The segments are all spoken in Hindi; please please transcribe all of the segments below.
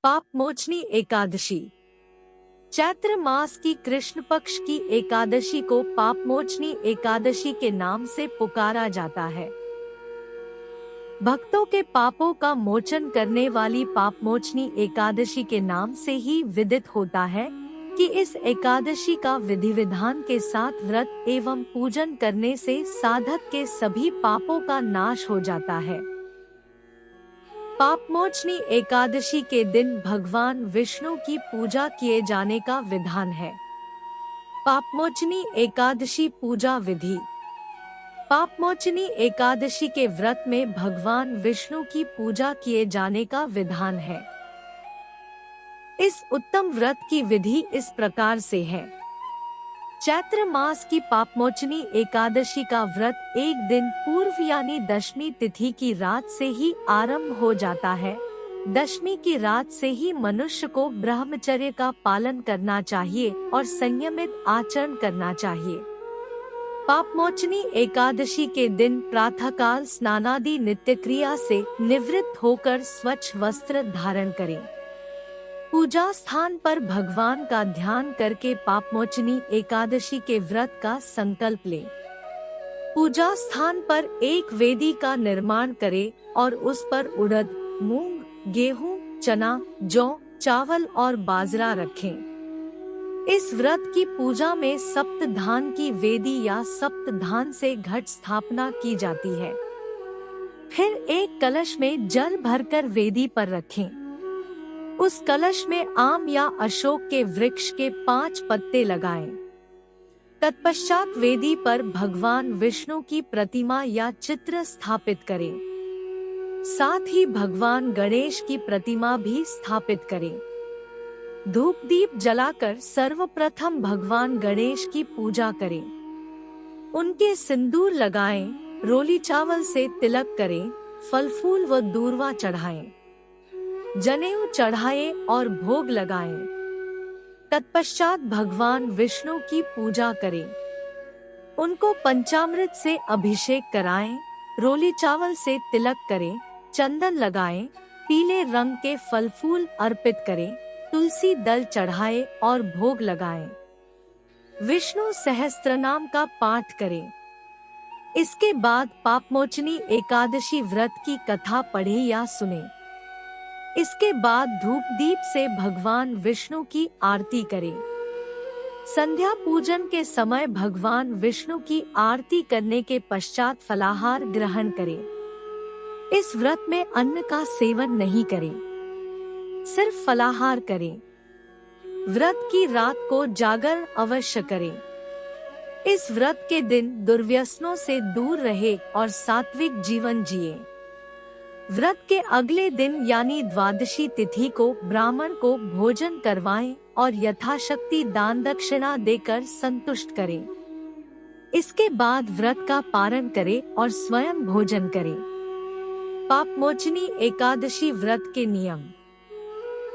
पाप मोचनी एकादशी। चैत्र मास की कृष्ण पक्ष की एकादशी को पाप मोचनी एकादशी के नाम से पुकारा जाता है। भक्तों के पापों का मोचन करने वाली पाप मोचनी एकादशी के नाम से ही विदित होता है कि इस एकादशी का विधि विधान के साथ व्रत एवं पूजन करने से साधक के सभी पापों का नाश हो जाता है। पापमोचनी एकादशी के दिन भगवान विष्णु की पूजा किए जाने का विधान है। पापमोचनी एकादशी पूजा विधि। पापमोचनी एकादशी के व्रत में भगवान विष्णु की पूजा किए जाने का विधान है। इस उत्तम व्रत की विधि इस प्रकार से है। चैत्र मास की पापमोचनी एकादशी का व्रत एक दिन पूर्व यानी दशमी तिथि की रात से ही आरंभ हो जाता है। दशमी की रात से ही मनुष्य को ब्रह्मचर्य का पालन करना चाहिए और संयमित आचरण करना चाहिए। पापमोचनी एकादशी के दिन प्रातःकाल स्नानादि नित्य क्रिया से निवृत्त होकर स्वच्छ वस्त्र धारण करें। पूजा स्थान पर भगवान का ध्यान करके पापमोचनी एकादशी के व्रत का संकल्प लें। पूजा स्थान पर एक वेदी का निर्माण करें और उस पर उड़द, मूंग, गेहूं, चना, जौ, चावल और बाजरा रखें। इस व्रत की पूजा में सप्तधान की वेदी या सप्तधान से घट स्थापना की जाती है। फिर एक कलश में जल भरकर वेदी पर रखें। उस कलश में आम या अशोक के वृक्ष के 5 पत्ते लगाएं। तत्पश्चात वेदी पर भगवान विष्णु की प्रतिमा या चित्र स्थापित करें। साथ ही भगवान गणेश की प्रतिमा भी स्थापित करें। धूप दीप जलाकर सर्वप्रथम भगवान गणेश की पूजा करें। उनके सिंदूर लगाएं, रोली चावल से तिलक करें, फल फूल व दूर्वा चढ़ाएं, जनेऊ चढ़ाएं और भोग लगाएं। तत्पश्चात भगवान विष्णु की पूजा करें। उनको पंचामृत से अभिषेक कराएं, रोली चावल से तिलक करें, चंदन लगाएं, पीले रंग के फल फूल अर्पित करें, तुलसी दल चढ़ाएं और भोग लगाएं। विष्णु सहस्त्रनाम का पाठ करें। इसके बाद पापमोचनी एकादशी व्रत की कथा पढ़े या सुने। इसके बाद धूप दीप से भगवान विष्णु की आरती करें। संध्या पूजन के समय भगवान विष्णु की आरती करने के पश्चात फलाहार ग्रहण करें। इस व्रत में अन्न का सेवन नहीं करें, सिर्फ फलाहार करें। व्रत की रात को जागर अवश्य करें। इस व्रत के दिन दुर्व्यसनों से दूर रहे और सात्विक जीवन जिए। व्रत के अगले दिन यानी द्वादशी तिथि को ब्राह्मण को भोजन करवाएं और यथाशक्ति दान दक्षिणा देकर संतुष्ट करें। इसके बाद व्रत का पारण करें और स्वयं भोजन करें। पापमोचनी एकादशी व्रत के नियम।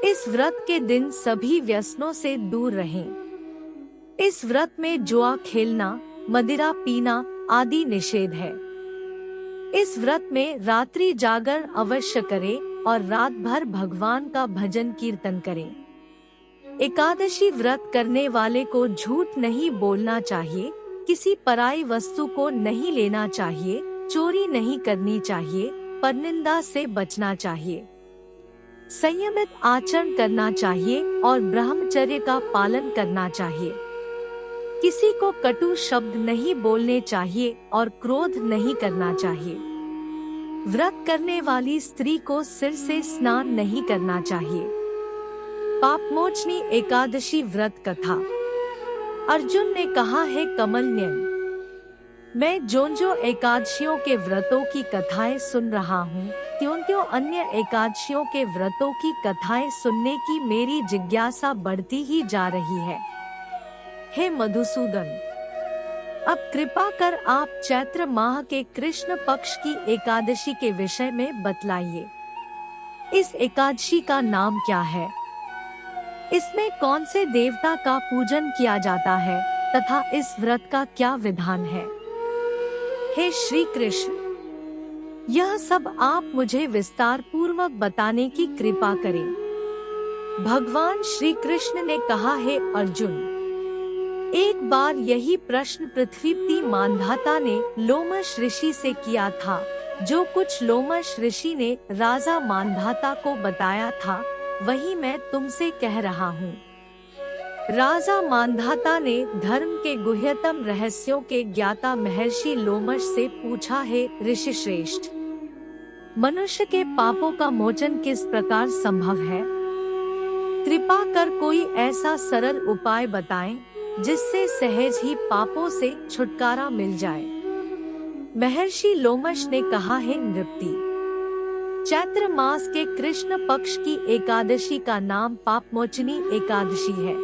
इस व्रत के दिन सभी व्यसनों से दूर रहें। इस व्रत में जुआ खेलना, मदिरा पीना आदि निषेध है। इस व्रत में रात्रि जागर अवश्य करें और रात भर भगवान का भजन कीर्तन करें। एकादशी व्रत करने वाले को झूठ नहीं बोलना चाहिए, किसी पराई वस्तु को नहीं लेना चाहिए, चोरी नहीं करनी चाहिए, परनिंदा से बचना चाहिए, संयमित आचरण करना चाहिए और ब्रह्मचर्य का पालन करना चाहिए। किसी को कटु शब्द नहीं बोलने चाहिए और क्रोध नहीं करना चाहिए। व्रत करने वाली स्त्री को सिर से स्नान नहीं करना चाहिए। पापमोचनी एकादशी व्रत कथा। अर्जुन ने कहा है कमलनयन, मैं जो एकादशियों के व्रतों की कथाएं सुन रहा हूँ, त्यों अन्य एकादशियों के व्रतों की कथाएं सुनने की मेरी जिज्ञासा बढ़ती ही जा रही है। हे मधुसूदन, अब कृपा कर आप चैत्र माह के कृष्ण पक्ष की एकादशी के विषय में बतलाइए। इस एकादशी का नाम क्या है? इसमें कौन से देवता का पूजन किया जाता है तथा इस व्रत का क्या विधान है? हे श्री कृष्ण, यह सब आप मुझे विस्तार पूर्वक बताने की कृपा करें। भगवान श्री कृष्ण ने कहा, हे अर्जुन, एक बार यही प्रश्न पृथ्वीपति मांधाता ने लोमश ऋषि से किया था। जो कुछ लोमश ऋषि ने राजा मांधाता को बताया था वही मैं तुमसे कह रहा हूँ। राजा मांधाता ने धर्म के गुह्यतम रहस्यों के ज्ञाता महर्षि लोमश से पूछा, हे ऋषि श्रेष्ठ, मनुष्य के पापों का मोचन किस प्रकार संभव है? कृपा कर कोई ऐसा सरल उपाय बताएं जिससे सहज ही पापों से छुटकारा मिल जाए। महर्षि लोमश ने कहा, है नृपति, चैत्र मास के कृष्ण पक्ष की एकादशी का नाम पापमोचनी एकादशी है।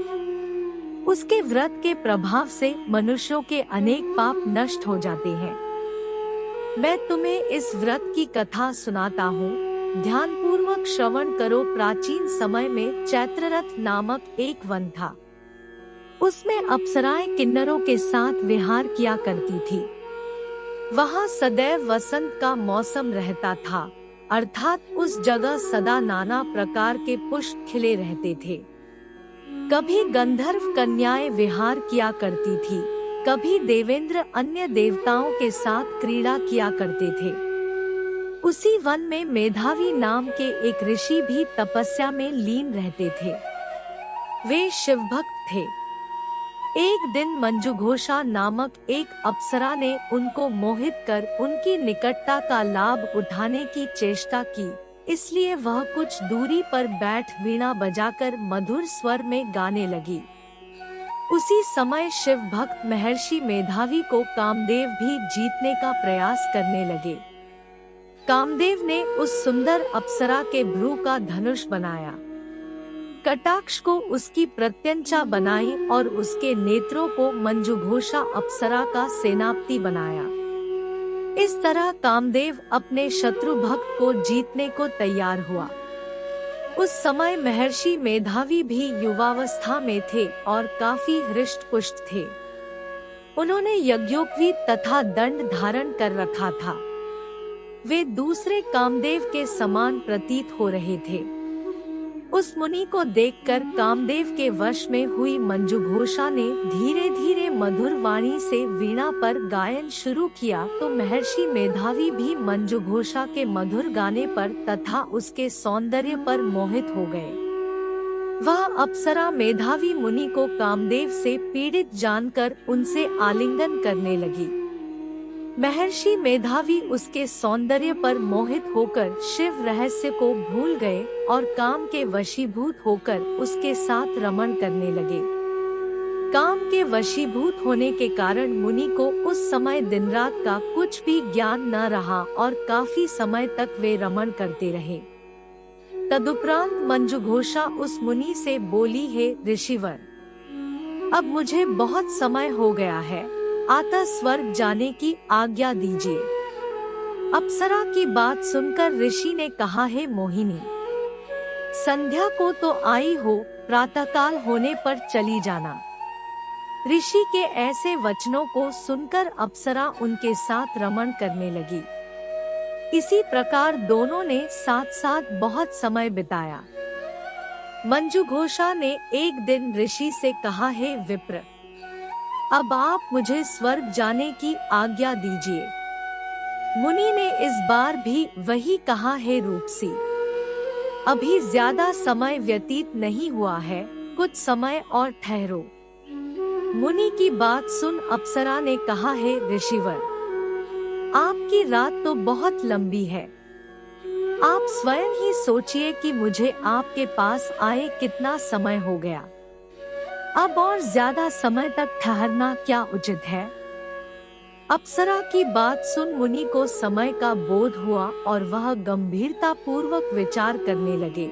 उसके व्रत के प्रभाव से मनुष्यों के अनेक पाप नष्ट हो जाते हैं। मैं तुम्हें इस व्रत की कथा सुनाता हूँ, ध्यानपूर्वक श्रवण करो। प्राचीन समय में चैत्ररथ नामक एक वन था। उसमें अप्सराएं किन्नरों के साथ विहार किया करती थी। वहाँ सदैव वसंत का मौसम रहता था, अर्थात उस जगह सदा नाना प्रकार के पुष्प खिले रहते थे। कभी गंधर्व कन्याएं विहार किया करती थी, कभी देवेंद्र अन्य देवताओं के साथ क्रीड़ा किया करते थे। उसी वन में मेधावी नाम के एक ऋषि भी तपस्या में लीन रहते थे। वे शिवभक्त थे। एक दिन मंजुघोषा नामक एक अप्सरा ने उनको मोहित कर उनकी निकटता का लाभ उठाने की चेष्टा की, इसलिए वह कुछ दूरी पर बैठ वीणा बजाकर मधुर स्वर में गाने लगी। उसी समय शिव भक्त महर्षि मेधावी को कामदेव भी जीतने का प्रयास करने लगे। कामदेव ने उस सुंदर अप्सरा के भ्रू का धनुष बनाया, कटाक्ष को उसकी प्रत्यंचा बनाई और उसके नेत्रों को मंजुघोषा अप्सरा का सेनापति बनाया। इस तरह कामदेव अपने शत्रु भक्त को जीतने को तैयार हुआ। उस समय महर्षि मेधावी भी युवावस्था में थे और काफी हृष्ट पुष्ट थे। उन्होंने यज्ञोपवीत तथा दंड धारण कर रखा था। वे दूसरे कामदेव के समान प्रतीत हो रहे थे। उस मुनि को देखकर कामदेव के वश में हुई मंजुघोषा ने धीरे धीरे मधुर वाणी से वीणा पर गायन शुरू किया तो महर्षि मेधावी भी मंजुघोषा के मधुर गाने पर तथा उसके सौंदर्य पर मोहित हो गए। वह अप्सरा मेधावी मुनि को कामदेव से पीड़ित जानकर उनसे आलिंगन करने लगी। महर्षि मेधावी उसके सौंदर्य पर मोहित होकर शिव रहस्य को भूल गए और काम के वशीभूत होकर उसके साथ रमण करने लगे। काम के वशीभूत होने के कारण मुनि को उस समय दिन रात का कुछ भी ज्ञान न रहा और काफी समय तक वे रमण करते रहे। तदुपरांत मंजुघोषा उस मुनि से बोली, हे ऋषिवर, अब मुझे बहुत समय हो गया है, अतः स्वर्ग जाने की आज्ञा दीजिए। अप्सरा की बात सुनकर ऋषि ने कहा, हे मोहिनी, संध्या को तो आई हो, प्रातःकाल होने पर चली जाना। ऋषि के ऐसे वचनों को सुनकर अप्सरा उनके साथ रमण करने लगी। इसी प्रकार दोनों ने साथ साथ बहुत समय बिताया। मंजुघोषा ने एक दिन ऋषि से कहा, हे विप्र, अब आप मुझे स्वर्ग जाने की आज्ञा दीजिए। मुनि ने इस बार भी वही कहा, हे रूपसी, अभी ज्यादा समय व्यतीत नहीं हुआ है, कुछ समय और ठहरो। मुनि की बात सुन अप्सरा ने कहा, हे ऋषिवर, आपकी रात तो बहुत लंबी है। आप स्वयं ही सोचिए कि मुझे आपके पास आए कितना समय हो गया। अब और ज्यादा समय तक ठहरना क्या उचित है? अप्सरा की बात सुन मुनि को समय का बोध हुआ और वह गंभीरता पूर्वक विचार करने लगे।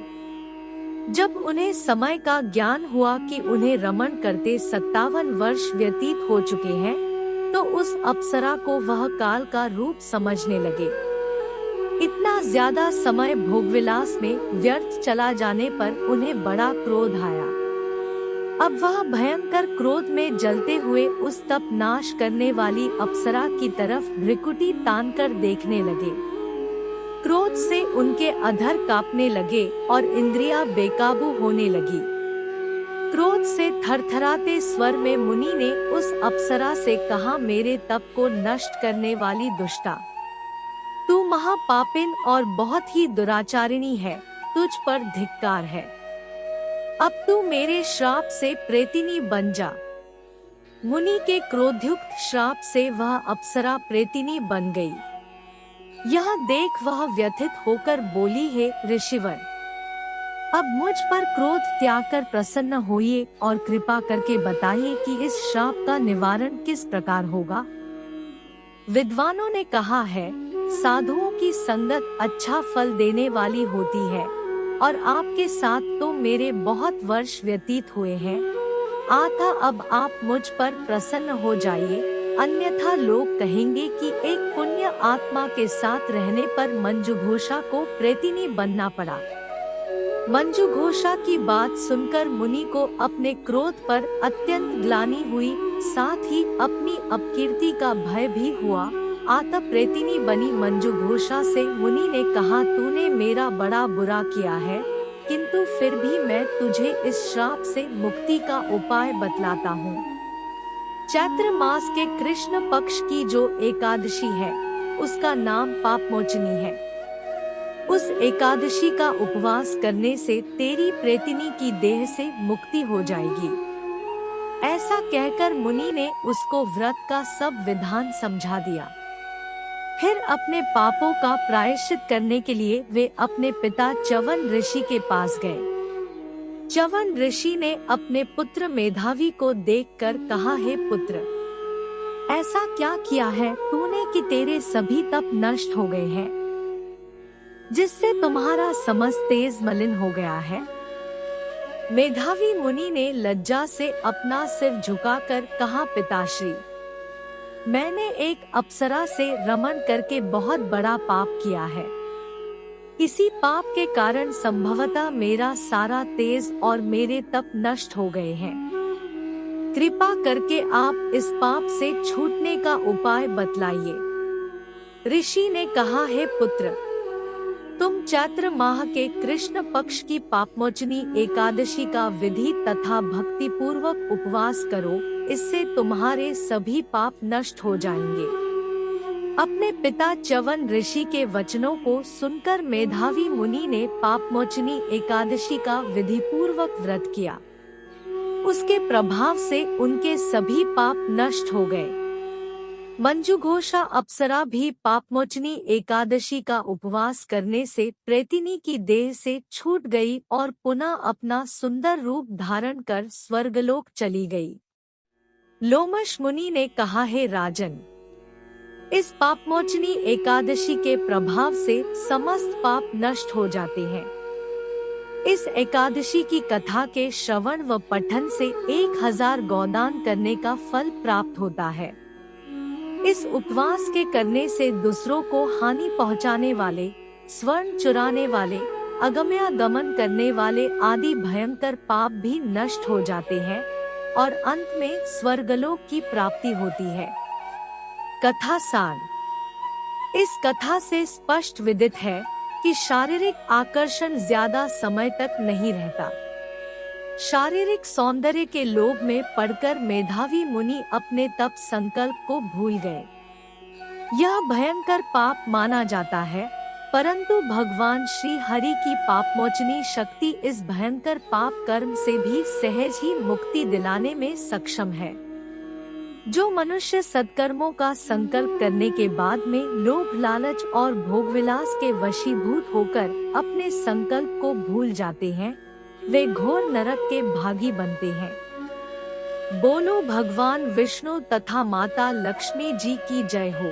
जब उन्हें समय का ज्ञान हुआ कि उन्हें रमण करते 57 वर्ष व्यतीत हो चुके हैं, तो उस अप्सरा को वह काल का रूप समझने लगे। इतना ज्यादा समय भोगविलास में व्यर्थ चला जाने पर उन्हें बड़ा क्रोध आया। अब वह भयंकर क्रोध में जलते हुए उस तप नाश करने वाली अप्सरा की तरफ भ्रिकुटी तानकर देखने लगे। क्रोध से उनके अधर कांपने लगे और इंद्रियां बेकाबू होने लगी। क्रोध से थरथराते स्वर में मुनि ने उस अप्सरा से कहा, मेरे तप को नष्ट करने वाली दुष्टा, तू महापापिन और बहुत ही दुराचारिणी है, तुझ पर धिक्कार है। अब तू मेरे श्राप से प्रेतिनी बन जा। मुनि के क्रोधयुक्त श्राप से वह अप्सरा प्रेतिनी बन गई। यह देख वह व्यथित होकर बोली, हे ऋषिवर, अब मुझ पर क्रोध त्याग कर प्रसन्न होइए और कृपा करके बताइए कि इस श्राप का निवारण किस प्रकार होगा। विद्वानों ने कहा है, साधुओं की संगत अच्छा फल देने वाली होती है और आपके साथ तो मेरे बहुत वर्ष व्यतीत हुए हैं। अतः अब आप मुझ पर प्रसन्न हो जाइए, अन्यथा लोग कहेंगे कि एक पुण्य आत्मा के साथ रहने पर मंजुघोषा को प्रेतिनी बनना पड़ा। मंजुघोषा की बात सुनकर मुनि को अपने क्रोध पर अत्यंत ग्लानि हुई, साथ ही अपनी अपकीर्ति का भय भी हुआ। अतः प्रेतिनी बनी मंजुघोषा से मुनि ने कहा, तूने मेरा बड़ा बुरा किया है, किंतु फिर भी मैं तुझे इस श्राप से मुक्ति का उपाय बतलाता हूँ। चैत्र मास के कृष्ण पक्ष की जो एकादशी है, उसका नाम पापमोचनी है। उस एकादशी का उपवास करने से तेरी प्रेतिनी की देह से मुक्ति हो जाएगी। ऐसा कहकर मुनि ने उसको व्रत का सब विधान समझा दिया। फिर अपने पापों का प्रायश्चित करने के लिए वे अपने पिता च्यवन ऋषि के पास गए। च्यवन ऋषि ने अपने पुत्र मेधावी को देखकर कहा, हे पुत्र, ऐसा क्या किया है तूने कि तेरे सभी तप नष्ट हो गए हैं, जिससे तुम्हारा समस्त तेज मलिन हो गया है। मेधावी मुनि ने लज्जा से अपना सिर झुकाकर कहा, पिताश्री, मैंने एक अप्सरा से रमण करके बहुत बड़ा पाप किया है। इसी पाप के कारण संभवतः मेरा सारा तेज और मेरे तप नष्ट हो गए हैं। कृपा करके आप इस पाप से छूटने का उपाय बतलाइए। ऋषि ने कहा, हे पुत्र, तुम चैत्र माह के कृष्ण पक्ष की पापमोचनी एकादशी का विधि तथा भक्ति पूर्वक उपवास करो, इससे तुम्हारे सभी पाप नष्ट हो जाएंगे। अपने पिता च्यवन ऋषि के वचनों को सुनकर मेधावी मुनि ने पापमोचनी एकादशी का विधि पूर्वक व्रत किया। उसके प्रभाव से उनके सभी पाप नष्ट हो गए। मंजुघोषा अप्सरा भी पापमोचनी एकादशी का उपवास करने से प्रेतिनी की देह से छूट गई और पुनः अपना सुंदर रूप धारण कर स्वर्गलोक चली गई। लोमश मुनि ने कहा, हे राजन, इस पापमोचनी एकादशी के प्रभाव से समस्त पाप नष्ट हो जाते हैं। इस एकादशी की कथा के श्रवण व पठन से 1000 गोदान करने का फल प्राप्त होता है। इस उपवास के करने से दूसरों को हानि पहुंचाने वाले, स्वर्ण चुराने वाले, अगम्यागमन करने वाले आदि भयंकर पाप भी नष्ट हो जाते हैं और अंत में स्वर्गलोक की प्राप्ति होती है। कथा सार। इस कथा से स्पष्ट विदित है कि शारीरिक आकर्षण ज्यादा समय तक नहीं रहता। शारीरिक सौंदर्य के लोभ में पड़कर मेधावी मुनि अपने तप संकल्प को भूल गए। यह भयंकर पाप माना जाता है, परंतु भगवान श्री हरि की पापमोचनी शक्ति इस भयंकर पाप कर्म से भी सहज ही मुक्ति दिलाने में सक्षम है। जो मनुष्य सत्कर्मों का संकल्प करने के बाद में लोभ लालच और भोगविलास के वशीभूत होकर अपने संकल्प को भूल जाते हैं, वे घोर नरक के भागी बनते हैं। बोलो भगवान विष्णु तथा माता लक्ष्मी जी की जय हो।